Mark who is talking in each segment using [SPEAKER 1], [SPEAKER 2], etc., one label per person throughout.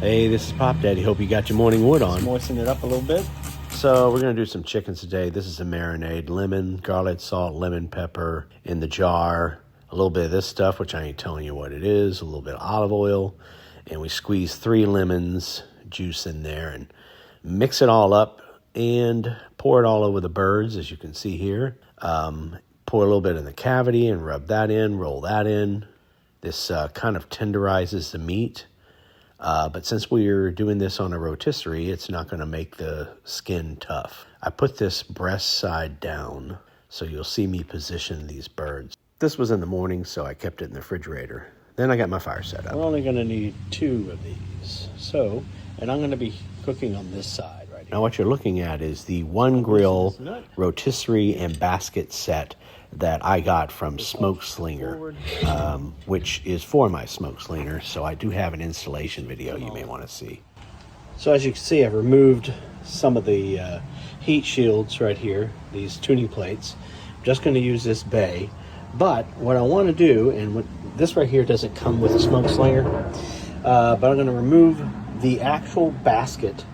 [SPEAKER 1] Hey, this is Pop Daddy. Hope you got your morning wood on.
[SPEAKER 2] Let's moisten it up a little bit.
[SPEAKER 1] So we're going to do some chickens today. This is a marinade. Lemon, garlic, salt, lemon, pepper in the jar. A little bit of this stuff, which I ain't telling you what it is. A little bit of olive oil. And we squeeze 3 lemons juice in there and mix it all up and pour it all over the birds, as you can see here. Pour a little bit in the cavity and rub that in, roll that in. This kind of tenderizes the meat. But since we're doing this on a rotisserie, it's not going to make the skin tough. I put this breast side down, so you'll see me position these birds. This was in the morning, so I kept it in the refrigerator. Then I got my fire set up.
[SPEAKER 2] We're only going to need 2 of these. And I'm going to be cooking on this side right here.
[SPEAKER 1] Now what you're looking at is the one grill rotisserie and basket set that I got from SMOKESLINGER, which is for my SMOKESLINGER, so I do have an installation video you may want to see.
[SPEAKER 2] So as you can see, I've removed some of the heat shields right here, these tuning plates. I'm just going to use this bay, but what I want to do, and this right here doesn't come with a SMOKESLINGER, but I'm going to remove the actual basket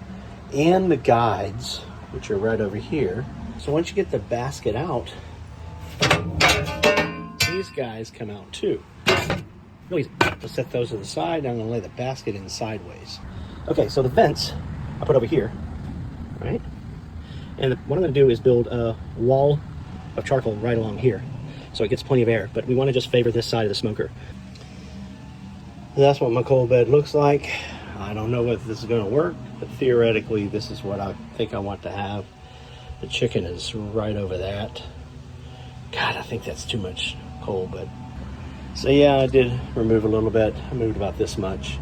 [SPEAKER 2] and the guides, which are right over here. So once you get the basket out, these guys come out too. Really easy. Just set those to the side. I'm going to lay the basket in sideways. Okay, so the vents I put over here, right? And what I'm going to do is build a wall of charcoal right along here, so it gets plenty of air. But we want to just favor this side of the smoker. And that's what my coal bed looks like. I don't know if this is going to work, but theoretically, this is what I think I want to have. The chicken is right over that. God, I think that's too much coal, but so yeah, I did remove a little bit. I moved about this much.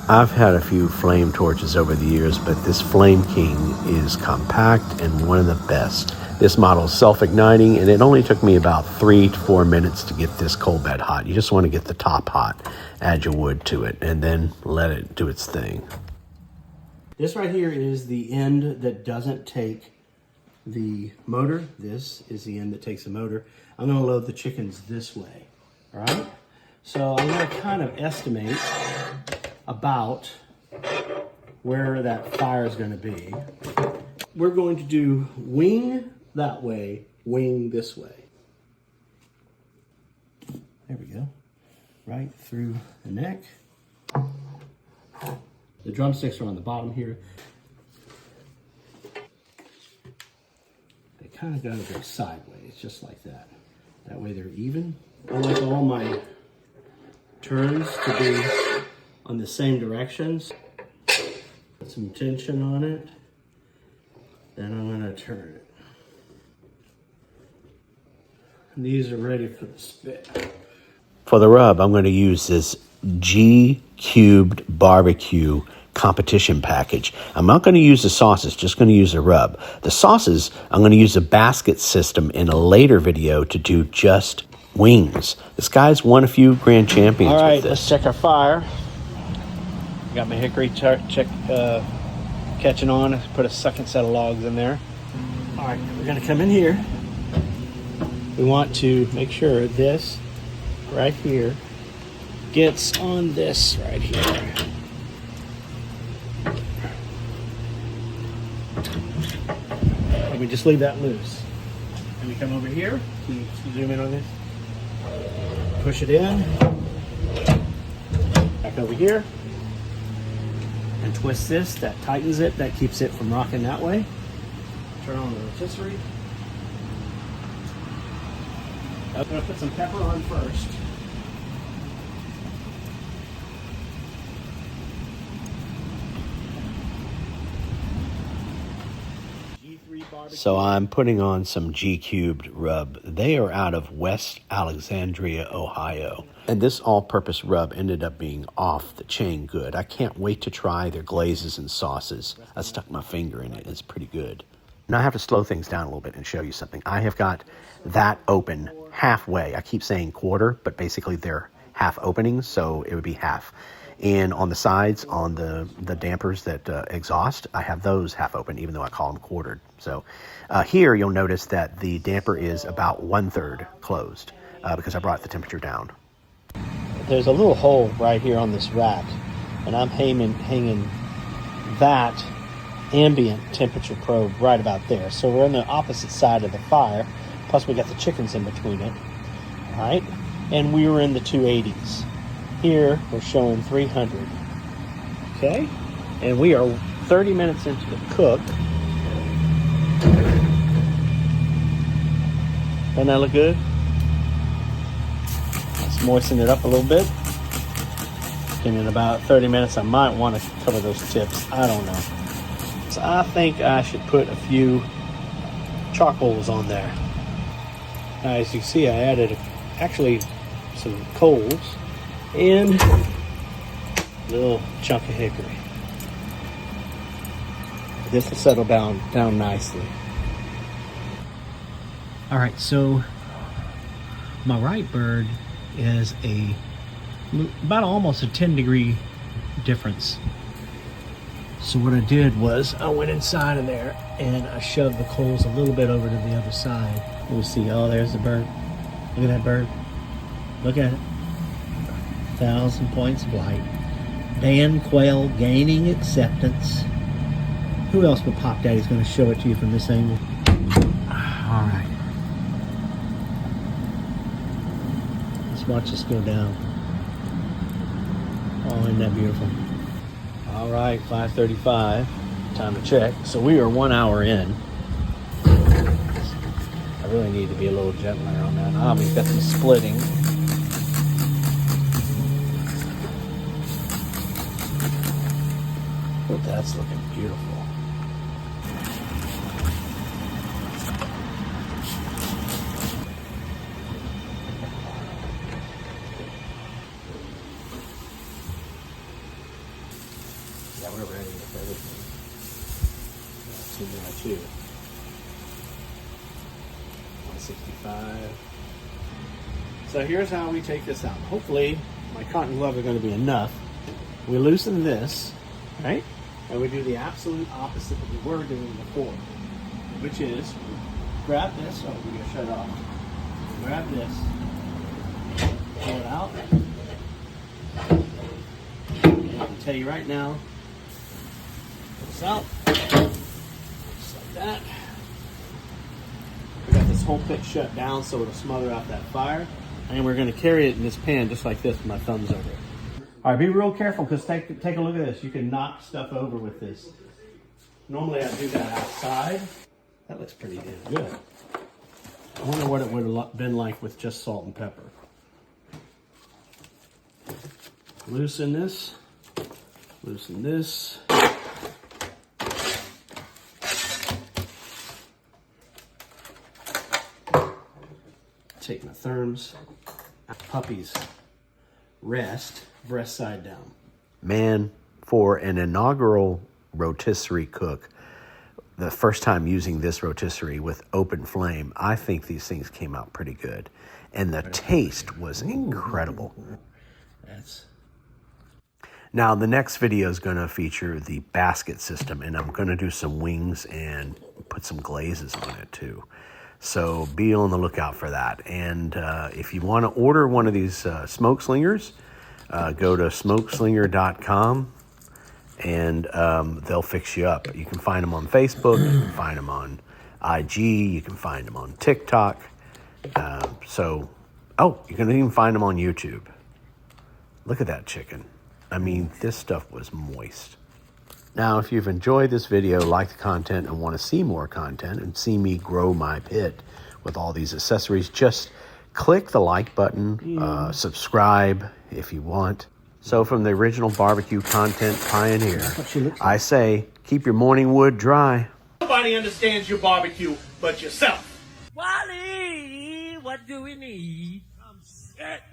[SPEAKER 1] I've had a few flame torches over the years, but this Flame King is compact and one of the best. This model is self-igniting, and it only took me about 3 to 4 minutes to get this coal bed hot. You just want to get the top hot, add your wood to it, and then let it do its thing.
[SPEAKER 2] This right here is the end that doesn't take the motor. This is the end that takes the motor. I'm going to load the chickens this way, all right? So I'm going to kind of estimate about where that fire is going to be. We're going to do wing that way, wing this way. There we go. Right through the neck. The drumsticks are on the bottom here. They kind of gotta go sideways, just like that. That way they're even. I like all my turns to be on the same directions. Put some tension on it. Then I'm gonna turn it. And these are ready for the spit.
[SPEAKER 1] For the rub, I'm going to use this G-Cubed barbecue competition package. I'm not going to use the sauces, just going to use the rub. The sauces, I'm going to use a basket system in a later video to do just wings. This guy's won a few grand champions
[SPEAKER 2] with this. All right, let's check our fire. Got my hickory catching on. Put a second set of logs in there. All right, we're going to come in here. We want to make sure this right here gets on this right here. And we just leave that loose. And we come over here. Can you zoom in on this? Push it in. Back over here. And twist this. That tightens it. That keeps it from rocking that way. Turn on the rotisserie. I'm going to put some pepper on first.
[SPEAKER 1] So I'm putting on some G-Cubed rub. They are out of West Alexandria, Ohio. And this all-purpose rub ended up being off the chain good. I can't wait to try their glazes and sauces. I stuck my finger in it. It's pretty good. Now I have to slow things down a little bit and show you something. I have got that open halfway. I keep saying quarter, but basically they're half openings, so it would be half. And on the sides, on the dampers that exhaust, I have those half open, even though I call them quartered. So here you'll notice that the damper is about 1/3 closed because I brought the temperature down.
[SPEAKER 2] There's a little hole right here on this rack. and I'm hanging that ambient temperature probe right about there. So we're on the opposite side of the fire, plus we got the chickens in between it. All right, and we were in the 280s. Here we're showing 300. Okay, and we are 30 minutes into the cook. Doesn't that look good? Let's moisten it up a little bit. And in about 30 minutes, I might want to cover those tips. I don't know. So I think I should put a few charcoals on there. Now, as you can see, I added actually some coals and a little chunk of hickory. This will settle down nicely. All right, so my right bird is about almost a 10-degree difference. So what I did was I went inside of there and I shoved the coals a little bit over to the other side. We'll see. Oh, there's the bird. Look at that bird. Look at it. 1,000 points of light. Band quail gaining acceptance. Who else but Pop Daddy's going to show it to you from this angle? All right. Let's watch this go down. Oh, isn't that beautiful? All right, 5:35. Time to check. So we are 1 hour in. I really need to be a little gentler on that. Ah, we've got some splitting. Oh, that's looking beautiful. Yeah, we're ready with everything. 2 by 2. 165. So here's how we take this out. Hopefully my cotton gloves are going to be enough. We loosen this, right? And we do the absolute opposite that we were doing before, which is grab this. Oh, we gotta shut it off. Grab this, pull it out. And I can tell you right now, pull this out, just like that. We got this whole pit shut down so it'll smother out that fire. And we're gonna carry it in this pan just like this with my thumbs over it. All right, be real careful because take a look at this. You can knock stuff over with this. Normally I do that outside. That looks pretty damn good. I wonder what it would have been like with just salt and pepper. Loosen this. Loosen this. Take my therms. Puppies rest, breast side down.
[SPEAKER 1] Man, for an inaugural rotisserie cook, the first time using this rotisserie with open flame, I think these things came out pretty good. And the taste was incredible. Now, the next video is going to feature the basket system, and I'm going to do some wings and put some glazes on it too. So be on the lookout for that. And if you want to order one of these smoke slingers, go to smokeslinger.com and they'll fix you up. You can find them on Facebook, you can find them on IG, you can find them on TikTok. You can even find them on YouTube. Look at that chicken. I mean, this stuff was moist. Now, if you've enjoyed this video, like the content, and want to see more content and see me grow my pit with all these accessories, just click the like button, subscribe if you want. So from the original barbecue content pioneer, I say, keep your morning wood dry.
[SPEAKER 2] Nobody understands your barbecue but yourself.
[SPEAKER 3] Wally, what do we need? I'm set.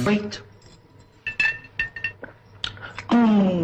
[SPEAKER 4] Wait. Oh.